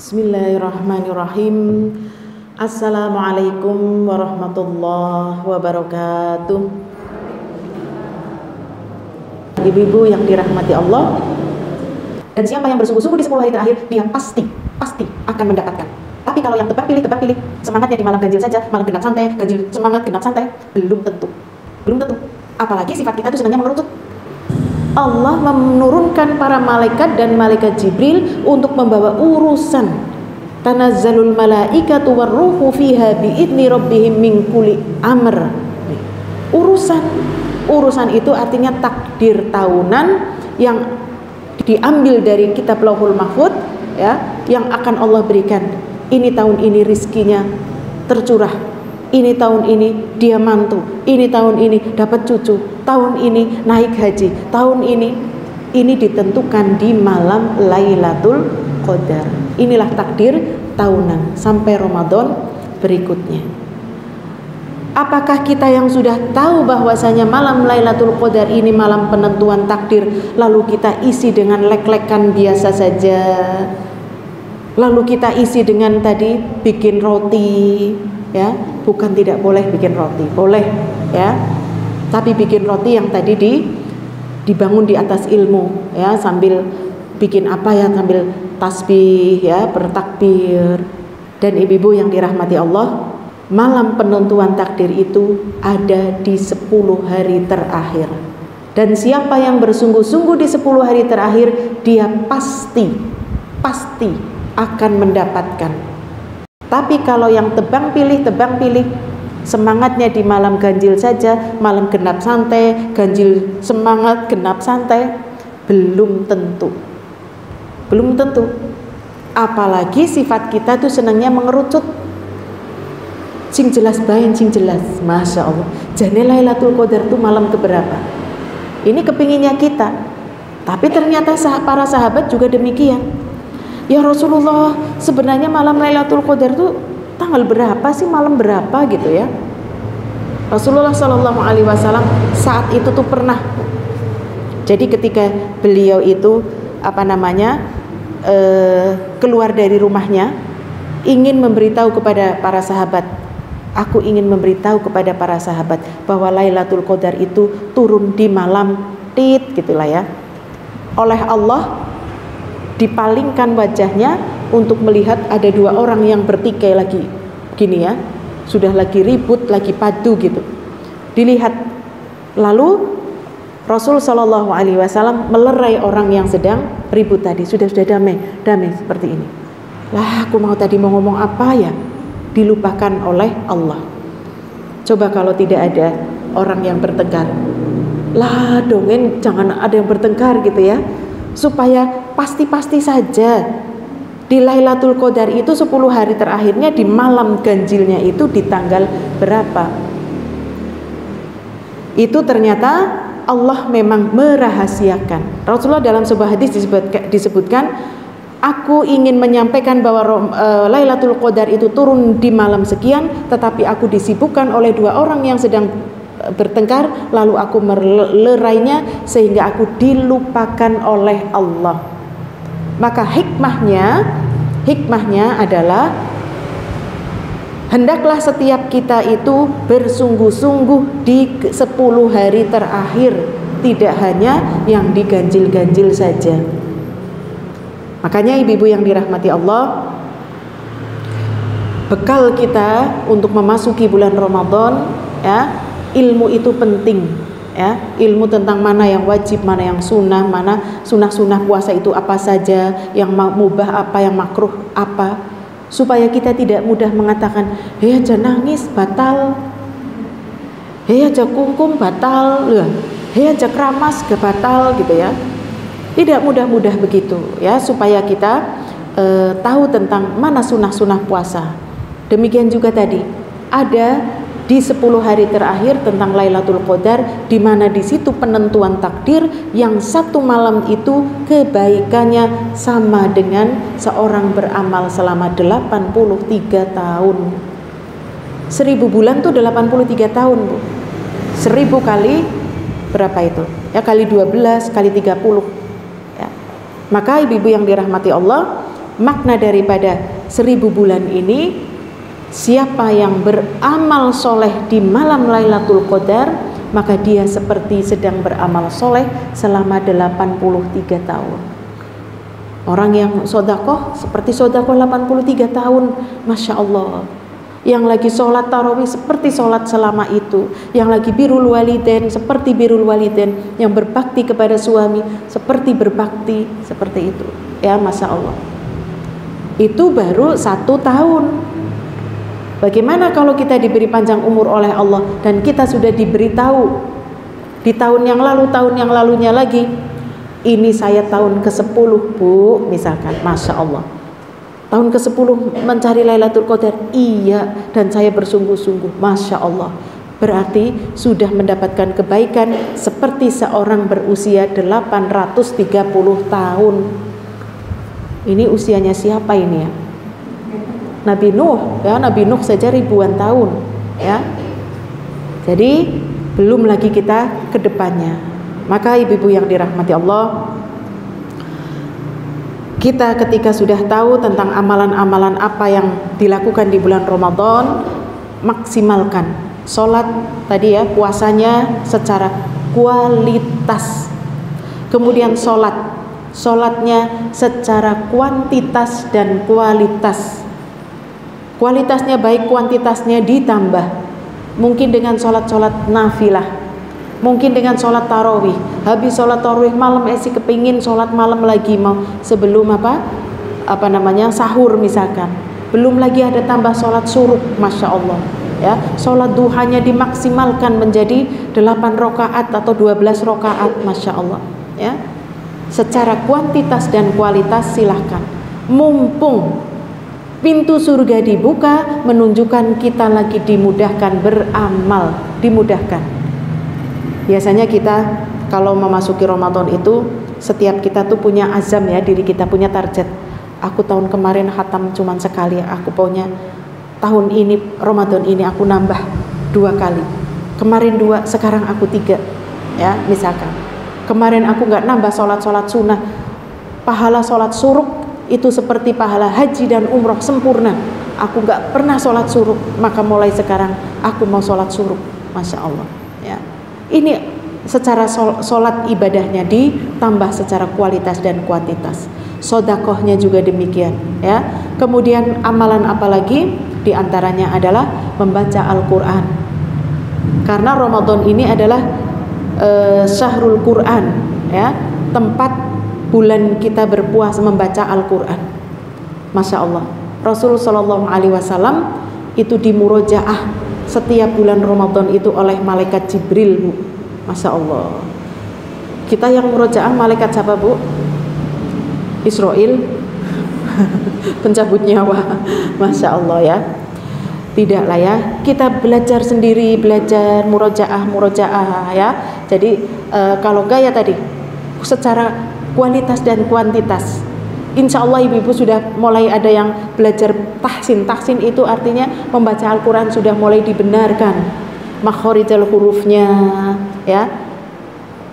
Bismillahirrahmanirrahim. Assalamualaikum warahmatullahi wabarakatuh. Ibu-ibu yang dirahmati Allah, dan siapa yang bersungguh-sungguh di 10 hari terakhir, dia pasti akan mendapatkan. Tapi kalau yang tebak pilih, semangatnya di malam ganjil saja, malam genap santai, ganjil semangat, genap santai, belum tentu. Apalagi sifat kita itu sebenarnya mengerucut. Allah menurunkan para malaikat dan malaikat Jibril untuk membawa urusan. Tanazzalul malaikatu warruhu fiha biidni rabbihim min kulli amr. Urusan itu artinya takdir tahunan yang diambil dari kitab Lauhul Mahfuz, ya, yang akan Allah berikan. Ini tahun ini rizkinya tercurah, ini tahun ini dia mantu, ini tahun ini dapat cucu, tahun ini naik haji, tahun ini ditentukan di malam Lailatul Qadar. Inilah takdir tahunan sampai Ramadan berikutnya. Apakah kita yang sudah tahu bahwasanya malam Lailatul Qadar ini malam penentuan takdir, lalu kita isi dengan lek-lekan biasa saja? Lalu kita isi dengan tadi bikin roti, ya, bukan tidak boleh bikin roti, boleh, ya, tapi bikin roti yang tadi dibangun di atas ilmu, ya, sambil bikin apa ya, sambil tasbih, ya, bertakbir. Dan ibu-ibu yang dirahmati Allah, malam penentuan takdir itu ada di 10 hari terakhir. Dan siapa yang bersungguh-sungguh di 10 hari terakhir, dia pasti akan mendapatkan. Tapi kalau yang tebang pilih, semangatnya di malam ganjil saja, malam genap santai, ganjil semangat, genap santai, belum tentu. Apalagi sifat kita tuh senangnya mengerucut. Sing jelas bayin, sing jelas. Masya Allah. Jane Lailatul Qadar tuh malam keberapa? Ini kepinginnya kita. Tapi ternyata para sahabat juga demikian. Ya Rasulullah, sebenarnya malam Lailatul Qadar itu tanggal berapa sih, malam berapa gitu ya? Rasulullah Shallallahu Alaihi Wasallam saat itu tuh pernah. Jadi ketika beliau itu keluar dari rumahnya, ingin memberitahu kepada para sahabat. Aku ingin memberitahu kepada para sahabat bahwa Lailatul Qadar itu turun di malam gitulah ya. Oleh Allah dipalingkan wajahnya untuk melihat ada 2 orang yang bertikai lagi gini ya, sudah lagi ribut, lagi padu gitu. Dilihat, lalu Rasul Shallallahu Alaihi Wasallam melerai orang yang sedang ribut tadi. Sudah damai seperti ini. Lah, aku tadi mau ngomong apa ya, dilupakan oleh Allah. Coba kalau tidak ada orang yang bertengkar, lah dongeng jangan ada yang bertengkar gitu ya, supaya pasti saja di Lailatul Qadar itu 10 hari terakhirnya di malam ganjilnya itu di tanggal berapa. Itu ternyata Allah memang merahasiakan. Rasulullah dalam sebuah hadis disebutkan, aku ingin menyampaikan bahwa Lailatul Qadar itu turun di malam sekian, tetapi aku disibukkan oleh 2 orang yang sedang bertengkar, lalu aku melerainya sehingga aku dilupakan oleh Allah. Maka hikmahnya adalah hendaklah setiap kita itu bersungguh-sungguh di 10 hari terakhir, tidak hanya yang diganjil-ganjil saja. Makanya ibu-ibu yang dirahmati Allah, bekal kita untuk memasuki bulan Ramadan, ya, ilmu itu penting, ya, ilmu tentang mana yang wajib, mana yang sunnah, mana sunnah puasa itu apa saja, yang mubah apa, yang makruh apa, supaya kita tidak mudah mengatakan, hei aja nangis batal, hei aja kungkum batal, hei aja keramas batal gitu ya. Tidak mudah begitu ya, supaya kita tahu tentang mana sunnah puasa. Demikian juga tadi ada di 10 hari terakhir tentang Lailatul Qadar, di mana di situ penentuan takdir yang 1 malam itu kebaikannya sama dengan seorang beramal selama 83 tahun. 1000 bulan tuh 83 tahun, Bu. 1000 kali berapa itu? Ya kali 12 kali 30. Ya. Maka ibu-ibu yang dirahmati Allah, makna daripada 1000 bulan ini, siapa yang beramal soleh di malam Lailatul Qadar, maka dia seperti sedang beramal soleh selama 83 tahun. Orang yang sodakoh seperti sodakoh 83 tahun, Masya Allah. Yang lagi sholat tarawih seperti sholat selama itu. Yang lagi birrul walidain seperti birrul walidain. Yang berbakti kepada suami seperti berbakti, seperti itu. Ya, Masya Allah. Itu baru 1 tahun. Bagaimana kalau kita diberi panjang umur oleh Allah dan kita sudah diberitahu di tahun yang lalu, tahun yang lalunya lagi, ini saya tahun ke-10 Bu, misalkan, Masya Allah, tahun ke-10 mencari Lailatul Qadar, iya, dan saya bersungguh-sungguh, Masya Allah, berarti sudah mendapatkan kebaikan seperti seorang berusia 830 tahun. Ini usianya siapa ini ya? Nabi Nuh, ya, Nabi Nuh saja ribuan tahun, ya. Jadi belum lagi kita ke depannya. Maka ibu-ibu yang dirahmati Allah, kita ketika sudah tahu tentang amalan-amalan apa yang dilakukan di bulan Ramadan, maksimalkan sholat tadi ya, puasanya secara kualitas. Kemudian sholatnya secara kuantitas dan kualitas. Kualitasnya baik, kuantitasnya ditambah. Mungkin dengan sholat-sholat nafilah, mungkin dengan sholat tarawih. Habis sholat tarawih malam, kepingin sholat malam lagi, mau sebelum sahur misalkan. Belum lagi ada tambah sholat suruh, Masya Allah. Ya, sholat duhanya dimaksimalkan menjadi 8 rakaat atau 12 rakaat, Masya Allah. Ya, secara kuantitas dan kualitas silahkan. Mumpung pintu surga dibuka, menunjukkan kita lagi dimudahkan beramal, dimudahkan. Biasanya kita kalau memasuki Ramadan itu, setiap kita tuh punya azam ya, diri kita punya target. Aku tahun kemarin khatam cuman sekali, aku punya tahun ini Ramadan ini aku nambah 2 kali. Kemarin 2, sekarang aku 3. Ya, misalkan. Kemarin aku nggak nambah sholat sunnah, pahala sholat suruk itu seperti pahala haji dan umroh sempurna. Aku gak pernah sholat suruh, maka mulai sekarang aku mau sholat suruh, Masya Allah. Ya. Ini secara sholat ibadahnya ditambah secara kualitas dan kuantitas. Sodakohnya juga demikian. Ya. Kemudian amalan apalagi? Di antaranya adalah membaca Al-Quran. Karena Ramadan ini adalah syahrul Quran, ya, tempat bulan kita berpuasa membaca Al-Quran. Masya Allah, Rasul Shallallahu Alaihi Wasallam itu dimurojaah setiap bulan Ramadan itu oleh malaikat Jibril, Bu. Masya Allah. Kita yang murojaah malaikat siapa, Bu? Israel, pencabut nyawa. Masya Allah ya. Tidaklah ya, kita belajar sendiri, belajar murojaah ya. Jadi kalau gaya tadi secara kualitas dan kuantitas, insya Allah ibu-ibu sudah mulai ada yang belajar tahsin. Tahsin itu artinya membaca Al-Quran sudah mulai dibenarkan, makhorijal hurufnya ya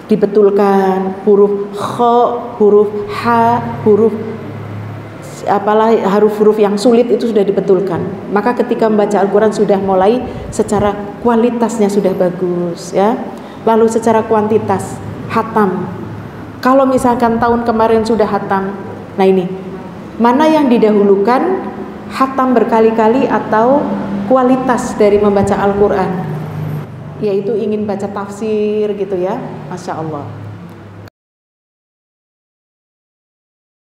dibetulkan, huruf kho, huruf ha, huruf yang sulit itu sudah dibetulkan. Maka ketika membaca Al-Quran sudah mulai secara kualitasnya sudah bagus ya. Lalu secara kuantitas, hatam. Kalau misalkan tahun kemarin sudah hatam, nah ini mana yang didahulukan, hatam berkali-kali atau kualitas dari membaca Al-Quran? Yaitu ingin baca tafsir gitu ya, Masya Allah.